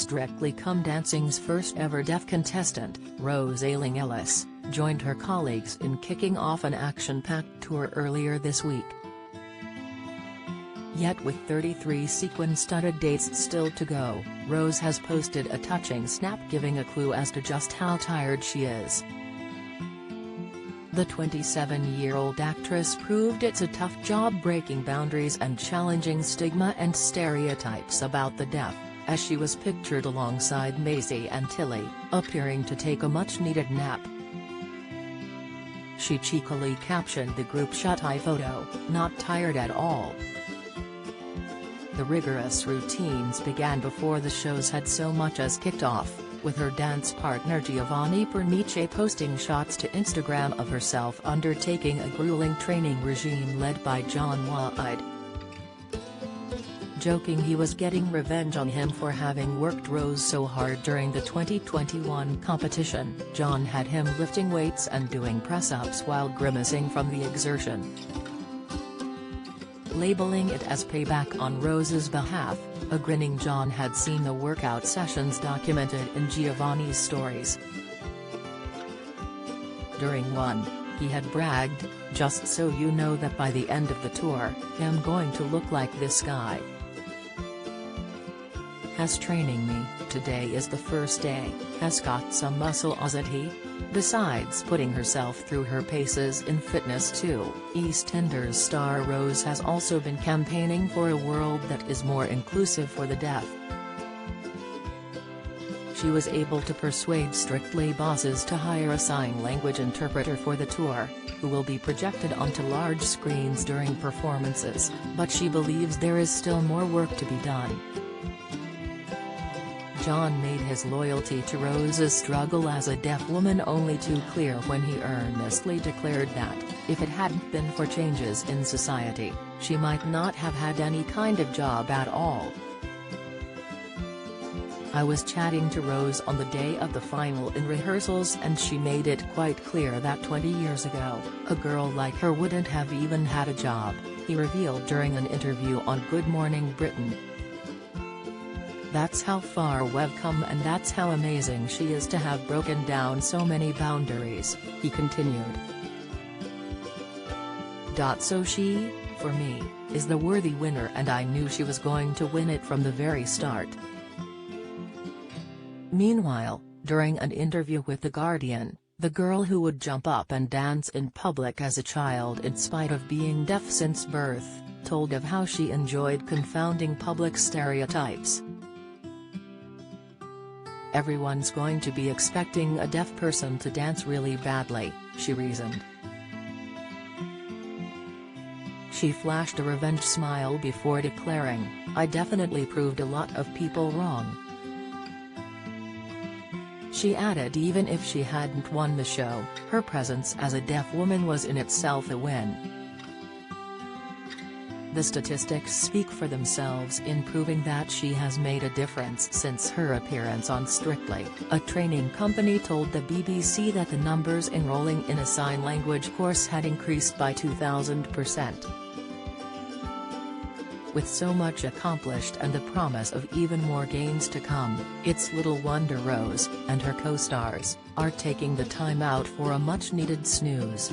Strictly Come Dancing's first ever deaf contestant, Rose Ayling-Ellis, joined her colleagues in kicking off an action-packed tour earlier this week. Yet with 33 sequin-studded dates still to go, Rose has posted a touching snap giving a clue as to just how tired she is. The 27-year-old actress proved it's a tough job breaking boundaries and challenging stigma and stereotypes about the deaf, as she was pictured alongside Maisie and Tilly, appearing to take a much-needed nap. She cheekily captioned the group shut-eye photo, "Not tired at all." The rigorous routines began before the shows had so much as kicked off, with her dance partner Giovanni Pernice posting shots to Instagram of herself undertaking a grueling training regime led by John Wide. Joking he was getting revenge on him for having worked Rose so hard during the 2021 competition, John had him lifting weights and doing press-ups while grimacing from the exertion. Labeling it as payback on Rose's behalf, a grinning John had seen the workout sessions documented in Giovanni's stories. During one, he had bragged, "Just so you know that by the end of the tour, I'm going to look like this guy. Has training me, today is the first day, has got some muscle hasn't he?" Besides putting herself through her paces in fitness too, EastEnders star Rose has also been campaigning for a world that is more inclusive for the deaf. She was able to persuade Strictly bosses to hire a sign language interpreter for the tour, who will be projected onto large screens during performances, but she believes there is still more work to be done. John made his loyalty to Rose's struggle as a deaf woman only too clear when he earnestly declared that, if it hadn't been for changes in society, she might not have had any kind of job at all. "I was chatting to Rose on the day of the final in rehearsals and she made it quite clear that 20 years ago, a girl like her wouldn't have even had a job," he revealed during an interview on Good Morning Britain. "That's how far we've come and that's how amazing she is to have broken down so many boundaries," he continued. "So she, for me, is the worthy winner and I knew she was going to win it from the very start." Meanwhile, during an interview with The Guardian, the girl who would jump up and dance in public as a child in spite of being deaf since birth, told of how she enjoyed confounding public stereotypes. "Everyone's going to be expecting a deaf person to dance really badly," she reasoned. She flashed a revenge smile before declaring, "I definitely proved a lot of people wrong." She added even if she hadn't won the show, her presence as a deaf woman was in itself a win. The statistics speak for themselves in proving that she has made a difference since her appearance on Strictly. A training company told the BBC that the numbers enrolling in a sign language course had increased by 2,000%. With so much accomplished and the promise of even more gains to come, it's little wonder Rose, and her co-stars, are taking the time out for a much-needed snooze.